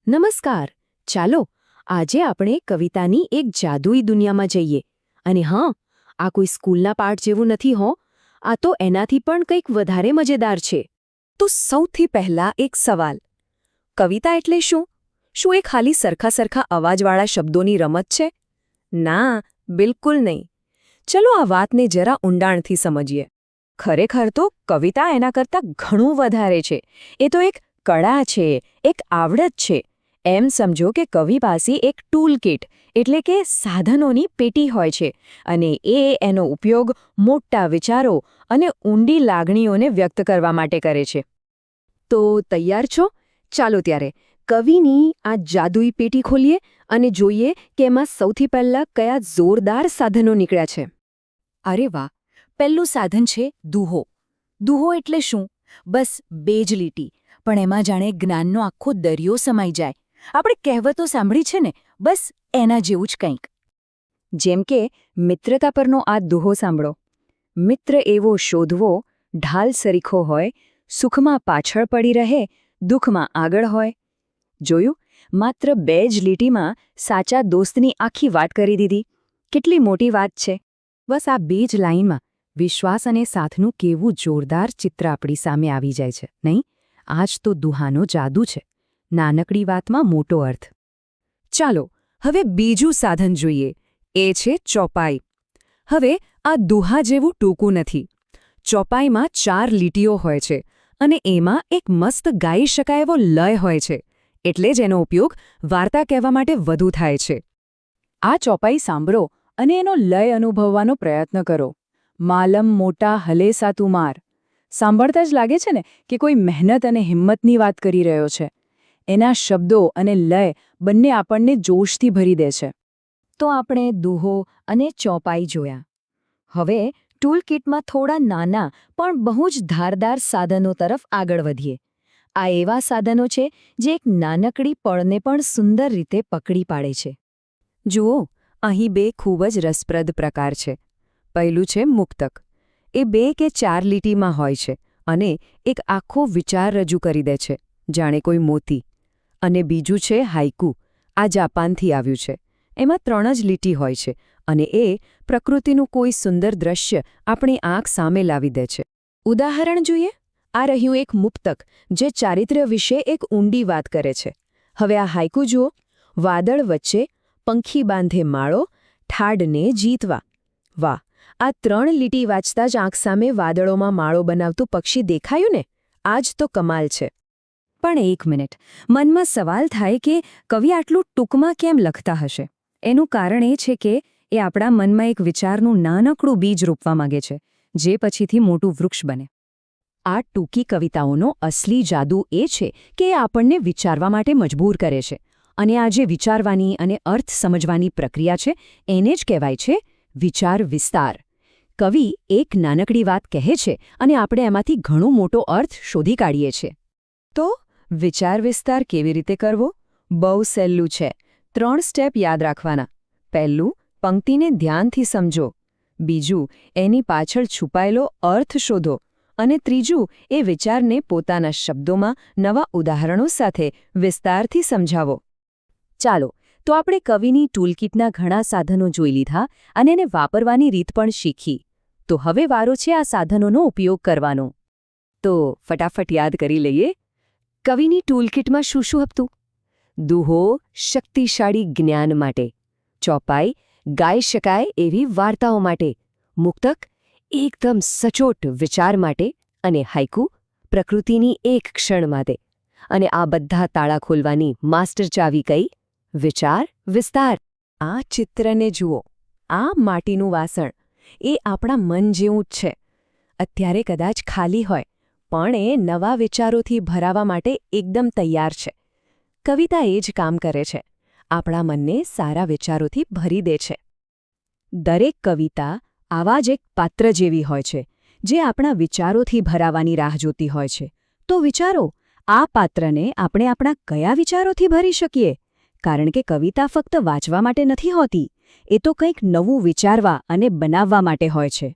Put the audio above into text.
નમસ્કાર. ચાલો આજે આપણે કવિતાની એક જાદુઈ દુનિયામાં જઈએ. અને હા, આ કોઈ સ્કૂલના પાઠ જેવું નથી હો, આ તો એનાથી પણ કંઈક વધારે મજેદાર છે. તો સૌથી પહેલા એક સવાલ. કવિતા એટલે શું? શું એ ખાલી સરખા સરખા અવાજવાળા શબ્દોની રમત છે? ના, બિલકુલ નહીં. ચલો આ વાતને જરા ઊંડાણથી સમજીએ. ખરેખર તો કવિતા એના કરતાં ઘણું વધારે છે. એ તો એક કળા છે, એક આવડત છે. એમ સમજો કે કવિ પાસે એક ટૂલ કિટ એટલે કે સાધનોની પેટી હોય છે, અને એનો ઉપયોગ મોટા વિચારો અને ઊંડી લાગણીઓને વ્યક્ત કરવા માટે કરે છે. તો તૈયાર છો? ચાલો ત્યારે કવિની આ જાદુઈ પેટી ખોલીએ અને જોઈએ કે એમાં સૌથી પહેલાં કયા જોરદાર સાધનો નીકળ્યા છે. અરે વાહ! પહેલું સાધન છે દુહો. દુહો એટલે શું? બસ બે જ લીટી, પણ એમાં જાણે જ્ઞાનનો આખો દરિયો સમાઈ જાય. આપણે કહેવતો સાંભળી છે ને, બસ એના જેવું જ કંઈક. જેમ કે મિત્રતા પરનો આ દુહો સાંભળો. મિત્ર એવો શોધવો, ઢાલ સરીખો હોય, સુખમાં પાછળ પડી રહે, દુઃખમાં આગળ હોય. જોયું? માત્ર બે જ લીટીમાં સાચા દોસ્તની આખી વાત કરી દીધી. કેટલી મોટી વાત છે! બસ આ બે જ લાઈનમાં વિશ્વાસ અને સાથનું કેવું જોરદાર ચિત્ર આપણી સામે આવી જાય છે, નહીં? આ જ તો દુહાનો જાદુ છે. નાનકડી વાતમાં મોટો અર્થ. ચાલો હવે બીજું સાધન જોઈએ. એ છે ચોપાઈ. હવે આ દુહા જેવું ટૂંકું નથી. ચોપાઈમાં 4 લીટીઓ હોય છે અને એમાં એક મસ્ત ગાઈ શકાય એવો લય હોય છે. એટલે જ એનો ઉપયોગ વાર્તા કહેવા માટે વધુ થાય છે. આ ચોપાઈ સાંભળો અને એનો લય અનુભવવાનો પ્રયત્ન કરો. માલમ મોટા હલેસા તુમાર. સાંભળતા જ લાગે છે ને કે કોઈ મહેનત અને હિંમતની વાત કરી રહ્યો છે. એના શબ્દો અને લય બંને આપણને જોશથી ભરી દે છે. તો આપણે દુહો અને ચોપાઈ જોયા. હવે ટૂલ કિટમાં થોડા નાના પણ બહુ જ ધારદાર સાધનો તરફ આગળ વધીએ. આ એવા સાધનો છે જે એક નાનકડી પળને પણ સુંદર રીતે પકડી પાડે છે. જુઓ, અહીં બે ખૂબ જ રસપ્રદ પ્રકાર છે. પહેલું છે મુક્તક. એ 2 કે 4 લીટીમાં હોય છે અને એક આખો વિચાર રજૂ કરી દે છે, જાણે કોઈ મોતી. અને બીજું છે હાઇકુ. આ જાપાનથી આવ્યું છે. એમાં 3 જ લીટી હોય છે અને એ પ્રકૃતિનું કોઈ સુંદર દ્રશ્ય આપણી આંખ સામે લાવી દે છે. ઉદાહરણ જોઈએ. આ રહ્યું એક મુક્તક જે ચારિત્ર્ય વિશે એક ઊંડી વાત કરે છે. હવે આ હાઇકુ જુઓ. વાદળ વચ્ચે પંખી બાંધે માળો, ઠાડને જીતવા. વાહ! આ 3 લીટી વાંચતા જ આંખ સામે વાદળોમાં માળો બનાવતું પક્ષી દેખાયું ને? આ જ તો કમાલ છે. પણ એક મિનિટ, મનમાં સવાલ થાય કે કવિ આટલું ટૂંકમાં કેમ લખતા હશે? એનું કારણ એ છે કે એ આપણા મનમાં એક વિચારનું નાનકડું બીજ રોપવા માંગે છે, જે પછીથી મોટું વૃક્ષ બને. આ ટૂંકી કવિતાઓનો અસલી જાદુ એ છે કે એ આપણને વિચારવા માટે મજબૂર કરે છે. અને આ જે વિચારવાની અને અર્થ સમજવાની પ્રક્રિયા છે, એને જ કહેવાય છે વિચાર વિસ્તાર. કવિ એક નાનકડી વાત કહે છે અને આપણે એમાંથી ઘણો મોટો અર્થ શોધી કાઢીએ છીએ. તો વિચાર વિસ્તાર કેવી રીતે કરવો? બહુ સહેલું છે. 3 સ્ટેપ યાદ રાખવાના. પહેલું, પંક્તિને ધ્યાનથી સમજો. બીજું, એની પાછળ છુપાયેલો અર્થ શોધો. અને ત્રીજું, એ વિચારને પોતાના શબ્દોમાં નવા ઉદાહરણો સાથે વિસ્તારથી સમજાવો. ચાલો, તો આપણે કવિની ટૂલકિટના ઘણા સાધનો જોઈ લીધા અને એને વાપરવાની રીત પણ શીખી. તો હવે વારો છે આ સાધનોનો ઉપયોગ કરવાનો. તો ફટાફટ યાદ કરી લઈએ. કવિની ટૂલકિટમાં શું શું હતું? દુહો શક્તિશાળી જ્ઞાન માટે, ચોપાઈ ગાઈ શકાય એવી વાર્તાઓ માટે, મુક્તક એકદમ સચોટ વિચાર માટે અને હાઇકુ પ્રકૃતિની એક ક્ષણ માટે. અને આ બધા તાળા ખોલવાની માસ્ટર ચાવી કઈ? વિચાર વિસ્તાર. આ ચિત્રને જુઓ. આ માટીનું વાસણ એ આપણા મન જેવું જ છે. અત્યારે કદાચ ખાલી હોય, પણ એ નવા વિચારોથી ભરાવા માટે એકદમ તૈયાર છે. કવિતા એ જ કામ કરે છે. આપણા મનને સારા વિચારોથી ભરી દે છે. દરેક કવિતા આવા જ એક પાત્ર જેવી હોય છે, જે આપણા વિચારોથી ભરાવાની રાહ જોતી હોય છે. તો વિચારો, આ પાત્રને આપણે આપણા કયા વિચારોથી ભરી શકીએ? કારણ કે કવિતા ફક્ત વાંચવા માટે નથી હોતી. એ તો કંઈક નવું વિચારવા અને બનાવવા માટે હોય છે.